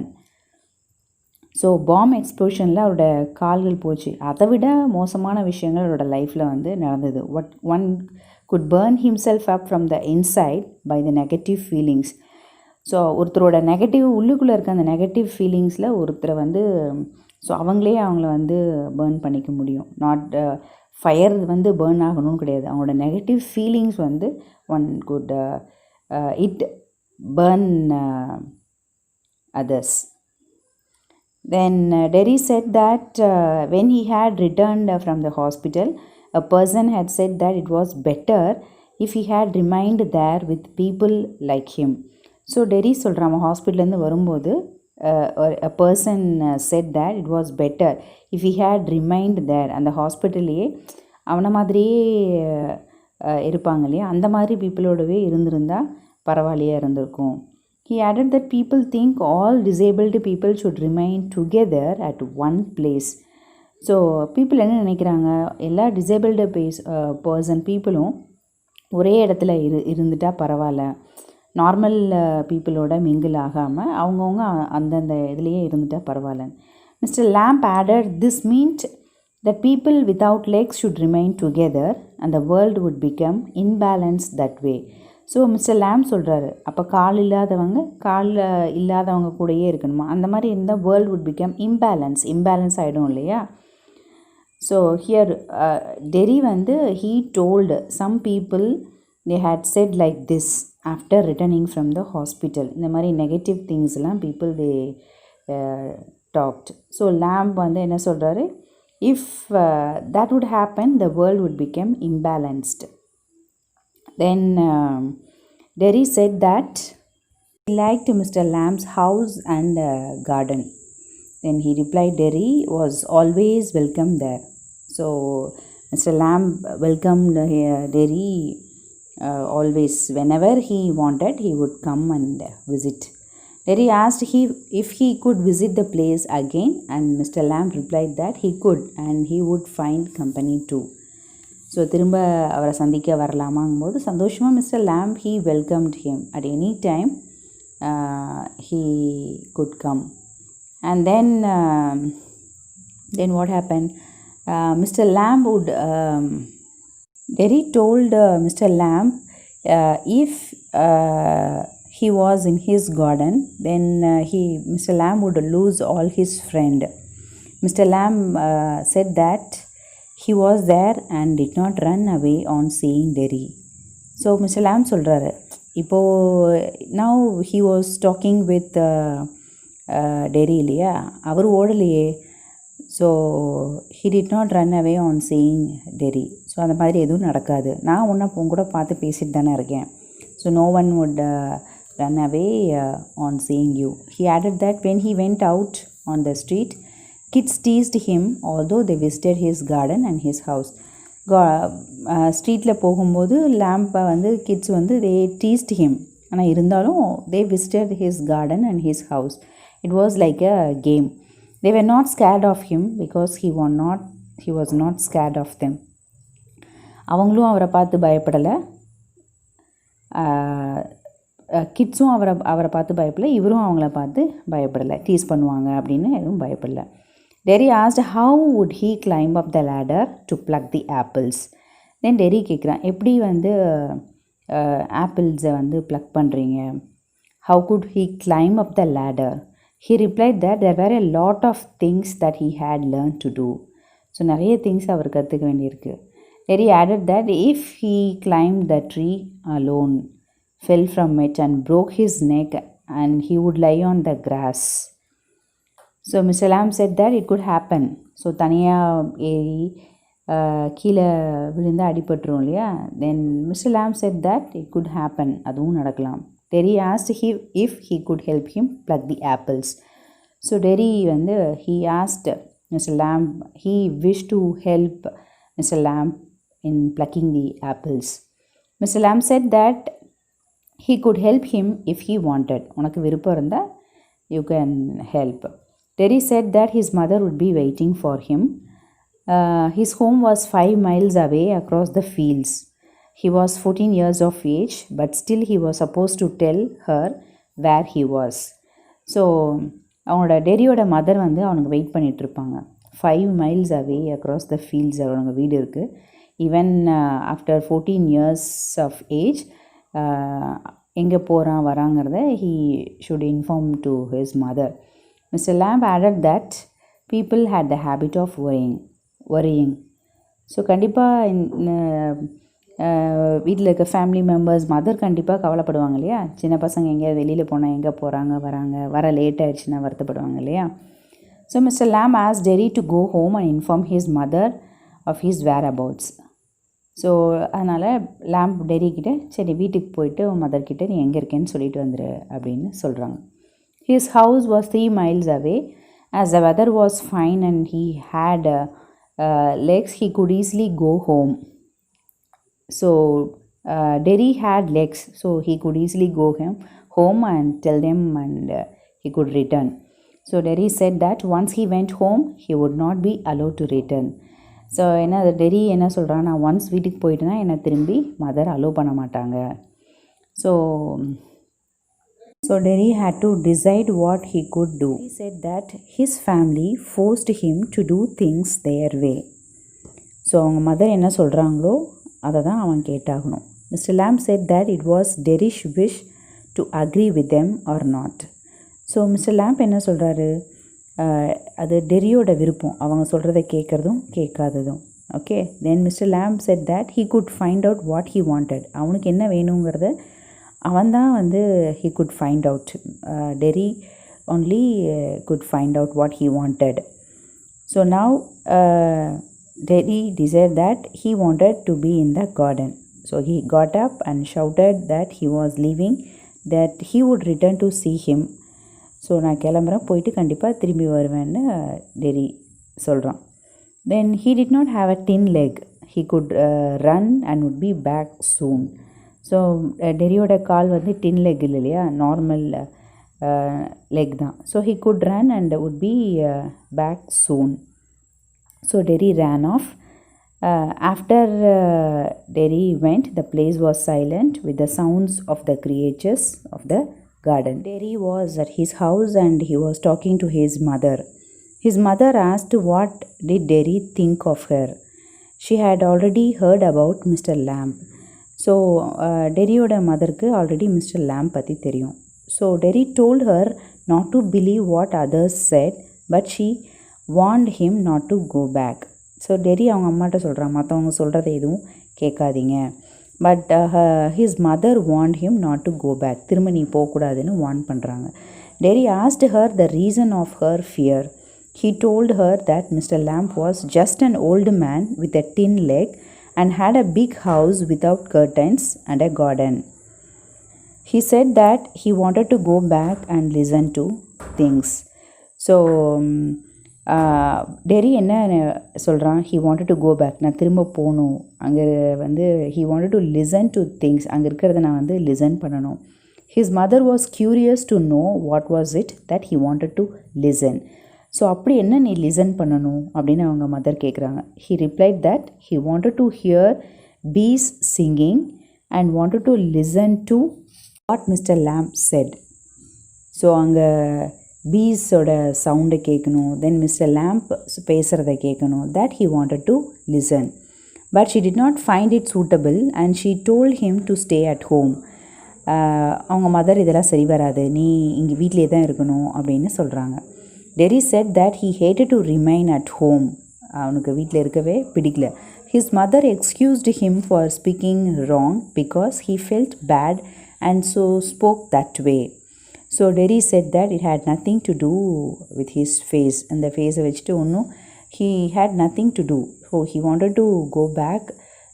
So bomb எக்ஸ்ப்ளோஷனில் அவரோட கால்கள் போச்சு, அதை விட மோசமான விஷயங்கள் அவரோட லைஃப்பில் வந்து நடந்தது. One could burn himself up from the inside by the negative feelings. So ஒருத்தரோட நெகட்டிவ் உள்ளுக்குள்ளே இருக்க அந்த நெகட்டிவ் ஃபீலிங்ஸில் ஒருத்தரை வந்து அவங்கள வந்து பேர்ன் பண்ணிக்க முடியும். நாட் ஃபயர் வந்து பேர்ன் ஆகணும்னு கிடையாது, அவங்களோட நெகட்டிவ் ஃபீலிங்ஸ் வந்து one could it burn others. Then Derry said that when he had returned from the hospital, a person had said that it was better if he had remained there with people like him. So Terry சொல்கிறான், ஹாஸ்பிட்டல்லேருந்து வரும்போது a person said that it was better if he had remained there. அந்த ஹாஸ்பிட்டல்லையே அவனை மாதிரியே இருப்பாங்க இல்லையா, அந்த மாதிரி பீப்புளோடவே இருந்திருந்தால் பரவாயில்லையாக இருந்திருக்கும். He added that people think all disabled people should remain together at one place. So people என்ன நினைக்கிறாங்க, எல்லா டிசேபிள்டு பீப்புளும் ஒரே இடத்துல இருந்துட்டால் பரவாயில்ல, நார்மல் பீப்புளோட மிங்கிள் ஆகாமல் அவங்கவுங்க அந்தந்த இதுலேயே இருந்துட்டால் பரவாயில்ல. Mr. Lamb added this meant that people without legs should remain together and the world would become imbalanced that way. So Mr Lamb சொல்கிறாரு, அப்போ கால் இல்லாதவங்க கூடயே இருக்கணுமா, அந்த மாதிரி இருந்தால் வேர்ல்டு வுட் பிகம் இம்பேலன்ஸ் ஆகிடும் இல்லையா. ஸோ ஹியர் டெரி வந்து he told some people they had said like this after returning from the hospital. இந்த மாதிரி நெகட்டிவ் திங்ஸ்லாம் people they talked. So lamp வந்து என்ன சொல்கிறாரு, if that would happen the world would become imbalanced. Then Derry said that He liked Mr. Lamb's house and garden. Then he replied, Derry was always welcome there. So Mr. Lamb welcomed Derry always. Whenever he wanted, he would come and visit. Derry asked if he could visit the place again, and Mr. Lamb replied that he could and he would find company too. ஸோ திரும்ப அவரை சந்திக்க வரலாமாங்கும்போது சந்தோஷமாக mister Lamb he welcomed him at any time. He could come. And then what happened? Mr. Lamb would Derry told Mr. Lamb if he was in his garden, then Mr. Lamb would lose all his friend. Mr. Lamb said that he was there and did not run away on seeing Derry. So Mr. Lamb சொல்கிறாரு, இப்போது now he was talking with Derry இல்லையா, அவர் ஓடலையே. So he did not run away on seeing Derry. So அந்த மாதிரி எதுவும் நடக்காது. நான் உன்னை கூட பார்த்து பேசிட்டு தானே இருக்கேன். So no one would run away on seeing you. He added that when he went out on the street, kids teased him although they visited his garden and his house. ஸ்ட்ரீட்டில் போகும்போது லேம்பை வந்து கிட்ஸ் வந்து தே டீஸ்ட் him, ஆனால் இருந்தாலும் they visited his garden and his house. It was like a game. They were not scared of him because he was not scared of them. அவங்களும் அவரை பார்த்து பயப்படலை, கிட்ஸும் அவரை பார்த்து பயப்படலை, இவரும் அவங்கள பார்த்து பயப்படலை. டீஸ் பண்ணுவாங்க அப்படின்னு எதுவும் பயப்படலை. Derry asked how would he climb up the ladder to pluck the apples. Then Derry கேட்குறான், எப்படி வந்து ஆப்பிள்ஸை வந்து ப்ளக் பண்ணுறீங்க? How could he climb up the ladder? He replied that there were a lot of things that he had learned to do. So நிறைய things அவர் கற்றுக்க வேண்டியிருக்கு. Derry added that if he climbed the tree alone, fell from it and broke his neck, and he would lie on the grass. So Mr. Lamb said that it could happen. So தனியாக ஏறி கீழே விழுந்து அடிபட்டுரும் இல்லையா. தென் mister லேம் said that it could happen. அதுவும் நடக்கலாம். Derry asked if he could help him pluck the apples. So Derry வந்து he asked Mr. Lamb, he wished to help Mr. Lamb in plucking the apples. Mr. Lamb said that he could help him if he wanted. உனக்கு விருப்பம் இருந்தால் you can help. Derry said that his mother would be waiting for him. His home was 5 miles away across the fields. He was 14 years of age, but still he was supposed to tell her where he was. So அவனோட டெரியோட mother வந்து அவனுக்கு wait பண்ணிகிட்ருப்பாங்க. 5 miles away across the fields அவனுங்க வீடு இருக்குது. Even after 14 years of age எங்கே போகிறான் வராங்கிறத he should inform to his mother. Mr. Lamb added that people had the habit of worrying. So கண்டிப்பாக வீட்டில் இருக்க ஃபேமிலி மெம்பர்ஸ் மதர் கண்டிப்பாக கவலைப்படுவாங்க இல்லையா. சின்ன பசங்க எங்கேயாவது வெளியில் போனால் எங்கே போகிறாங்க வர லேட் ஆகிடுச்சுன்னா வருத்தப்படுவாங்க இல்லையா. So Mr Lamb asked Derry to go home and inform his mother of his whereabouts. So அதனால் லேம்ப் டெரிக்கிட்ட சரி வீட்டுக்கு போயிட்டு மதர்கிட்ட நீ எங்கே இருக்கேன்னு சொல்லிட்டு வந்துடு அப்படின்னு சொல்கிறாங்க. His house was 3 miles away. As the weather was fine and he had legs, he could easily go home. So Derry had legs, so he could easily go home and tell them, and he could return. So Derry said that once he went home, he would not be allowed to return. So என்ன Terry என்ன சொல்கிறான், நான் once வீட்டுக்கு போயிட்டேன்னா என்னை திரும்பி mother allow பண்ண மாட்டாங்க. So Derry had to decide what he could do. He said that his family forced him to do things their way. So அவங்க மதர் என்ன சொல்கிறாங்களோ அதை தான் அவன் கேட்டாகணும். Mr. Lamb said that it was Derry's wish to agree with them or not. So Mr Lamb என்ன சொல்கிறாரு, அது டெரியோட விருப்பம், அவங்க சொல்கிறத கேட்குறதும் கேட்காததும். Okay, then Mr Lamb said that he could find out what he wanted. அவனுக்கு என்ன வேணுங்கிறத அவன் தான் வந்து he could find out. Derry only could find out what he wanted. So now Derry decided that he wanted to be in the garden. So he got up and shouted that he was leaving that he would return to see him. So நான் கிளம்புறேன், போயிட்டு கண்டிப்பாக திரும்பி வருவேன்னு Terry சொல்கிறான். Then he did not have a tin leg. He could run and would be back soon. So டெரியோட கால் வந்து டின் லெக் இல்லை இல்லையா, நார்மல் லெக் தான். So he could run and would be back soon. So Derry ran off. After Derry went, the place was silent with the sounds of the creatures of the garden. Derry was at his house and he was talking to his mother. His mother asked what did Derry think of her. She had already heard about Mr. Lamb. So டெரியோட மதருக்கு already Mr Lamb பற்றி தெரியும். So Derry told her not to believe what others said, but she warned him not to go back. So Terry அவங்க அம்மாட்ட சொல்கிறான், மற்றவங்க சொல்கிறத எதுவும் கேட்காதீங்க. But his mother warned him not to go back. திரும்ப நீ போகக்கூடாதுன்னு வார்ன் பண்ணுறாங்க. Terry asked her the reason of her fear. He told her that Mr. Lamb was just an old man with a tin leg and had a big house without curtains and a garden. He said that he wanted to go back and listen to things. So Derry என்ன சொல்கிறான், he wanted to go back, நான் திரும்ப போகணும், அங்கே வந்து he wanted to listen to things, அங்கே இருக்கிறத நான் வந்து லிசன் பண்ணணும். His mother was curious to know what was it that he wanted to listen. So அப்படி என்ன நீ லிசன் பண்ணணும் அப்படின்னு அவங்க மதர் கேட்குறாங்க. He replied that he wanted to hear bees singing and wanted to listen to what Mr. Lamb said. So அங்கே பீஸோட சவுண்டை கேட்கணும், தென் மிஸ்டர் லேம்ப் பேசுகிறத கேட்கணும். that he wanted to listen. But she did not find it suitable and she told him to stay at home. அவங்க mother இதெல்லாம் சரி வராது, நீ இங்கே வீட்டிலே தான் இருக்கணும் அப்படின்னு சொல்கிறாங்க. Derry said that he hated to remain at home. அவனுக்கு வீட்டில் இருக்கவே பிடிக்கல. His mother excused him for speaking wrong because he felt bad and so spoke that way. So Derry said that it had nothing to do with his face. அந்த ஃபேஸை வச்சுட்டு ஒன்றும் he had nothing to do. So he wanted to go back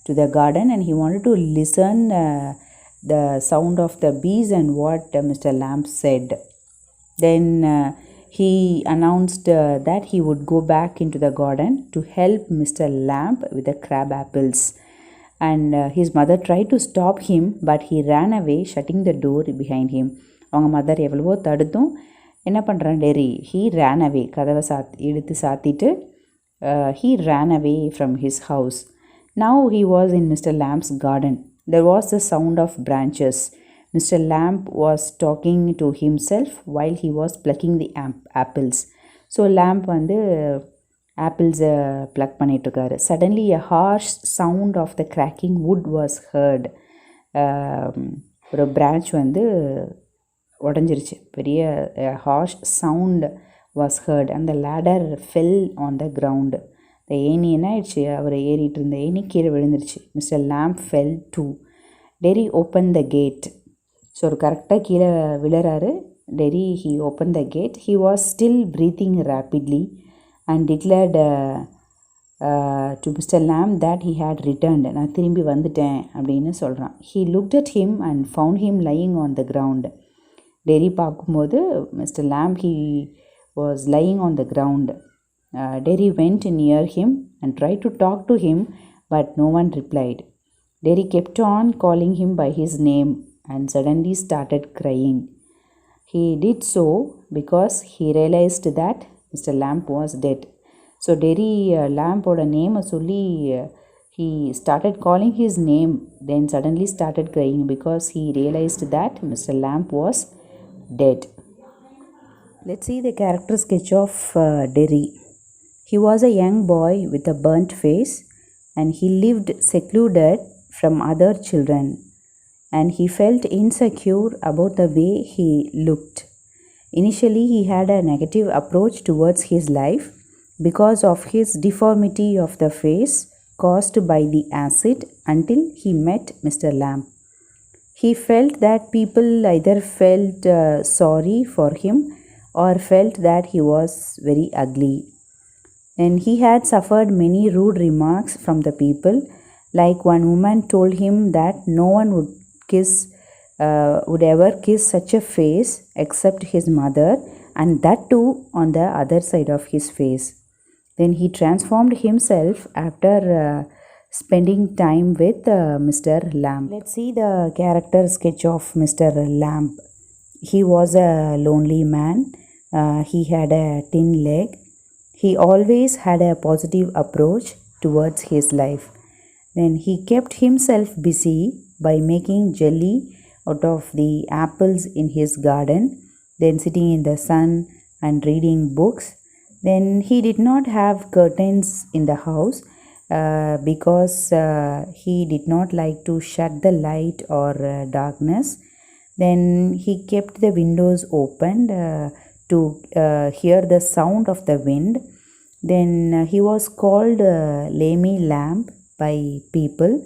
to the garden and he wanted to listen the sound of the bees and what Mr. Lamb said. Then he announced that he would go back into the garden to help Mr. Lamb with the crab apples. And his mother tried to stop him, but he ran away, shutting the door behind him. அவங்க mother எவ்வளவோ தடுத்தும் என்ன பண்ணுறான் Terry, he ran away, கதவை எடுத்து சாத்திட்டு he ran away from his house. Now he was in Mr. Lamb's garden. There was the sound of branches. Mr. Lamb was talking to himself while he was plucking the apples. So Lamb வந்து ஆப்பிள்ஸை plug பண்ணிகிட்ருக்காரு. Suddenly a harsh sound of the cracking wood was heard. ஒரு branch வந்து உடஞ்சிருச்சு, பெரிய harsh sound was heard and the ladder fell on the ground. இந்த ஏணி என்ன ஆயிடுச்சு, அவர் ஏறிட்டு இருந்த ஏணி கீழே விழுந்துருச்சு. Mr. Lamb fell too. Derry opened the gate. So ஒரு கரெக்டாக கீழே விழுறாரு Terry. he opened the gate. He was still breathing rapidly and declared to Mr. Lamb that he had returned. நான் திரும்பி வந்துட்டேன் அப்படின்னு சொல்கிறான். He looked at him and found him lying on the ground. Terry பார்க்கும்போது Mr. Lamb he was lying on the ground. Derry went near him and tried to talk to him, but no one replied. Derry kept on calling him by his name and suddenly started crying. He did so because he realized that Mr. Lamb was dead. So Derry Lampoட நேமை சொல்லி he started calling his name, then suddenly started crying because he realized that Mr. Lamb was dead. Let's see the character sketch of Derry. He was a young boy with a burnt face and he lived secluded from other children. And he felt insecure about the way he looked. Initially, he had a negative approach towards his life because of his deformity of the face caused by the acid until he met Mr. Lamb. He felt that people either felt sorry for him or felt that he was very ugly. And he had suffered many rude remarks from the people, like one woman told him that no one would kiss would ever kiss such a face except his mother, and that too on the other side of his face. Then he transformed himself after spending time with Mr. Lamb. Let's see the character sketch of Mr. Lamb. He was a lonely man. He had a thin leg. He always had a positive approach towards his life. Then he kept himself busy by making jelly out of the apples in his garden, then sitting in the sun and reading books. Then he did not have curtains in the house because he did not like to shut the light or darkness. Then he kept the windows opened to hear the sound of the wind. Then he was called Lammy Lamb by people.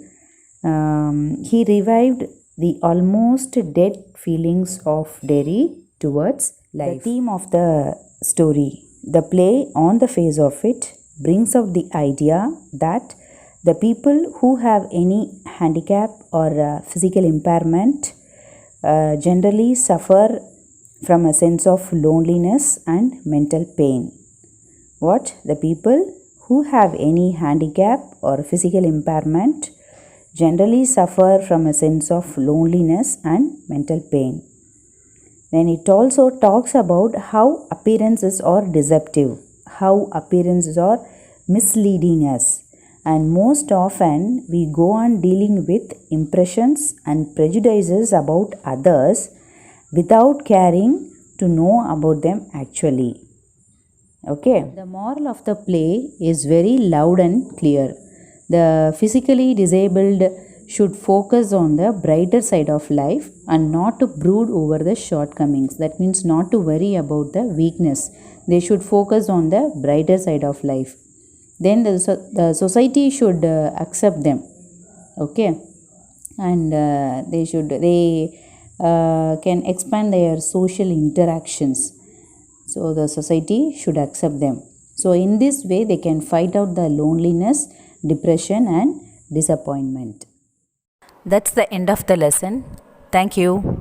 He revived the almost dead feelings of Derry towards life. The theme of the story, the play on the face of it, brings out the idea that the people who have any handicap or physical impairment generally suffer from a sense of loneliness and mental pain. What? The people who have any handicap or physical impairment generally suffer from a sense of loneliness and mental pain. Then it also talks about how appearances are deceptive, how appearances are misleading us, and most often we go on dealing with impressions and prejudices about others without caring to know about them actually. Okay, the moral of the play is very loud and clear. The physically disabled should focus on the brighter side of life and not to brood over the shortcomings. That means not to worry about the weakness. They should focus on the brighter side of life. Then the society should accept them. Okay, and they can expand their social interactions. So the society should accept them. So in this way they can fight out the loneliness, depression and disappointment. That's the end of the lesson. Thank you.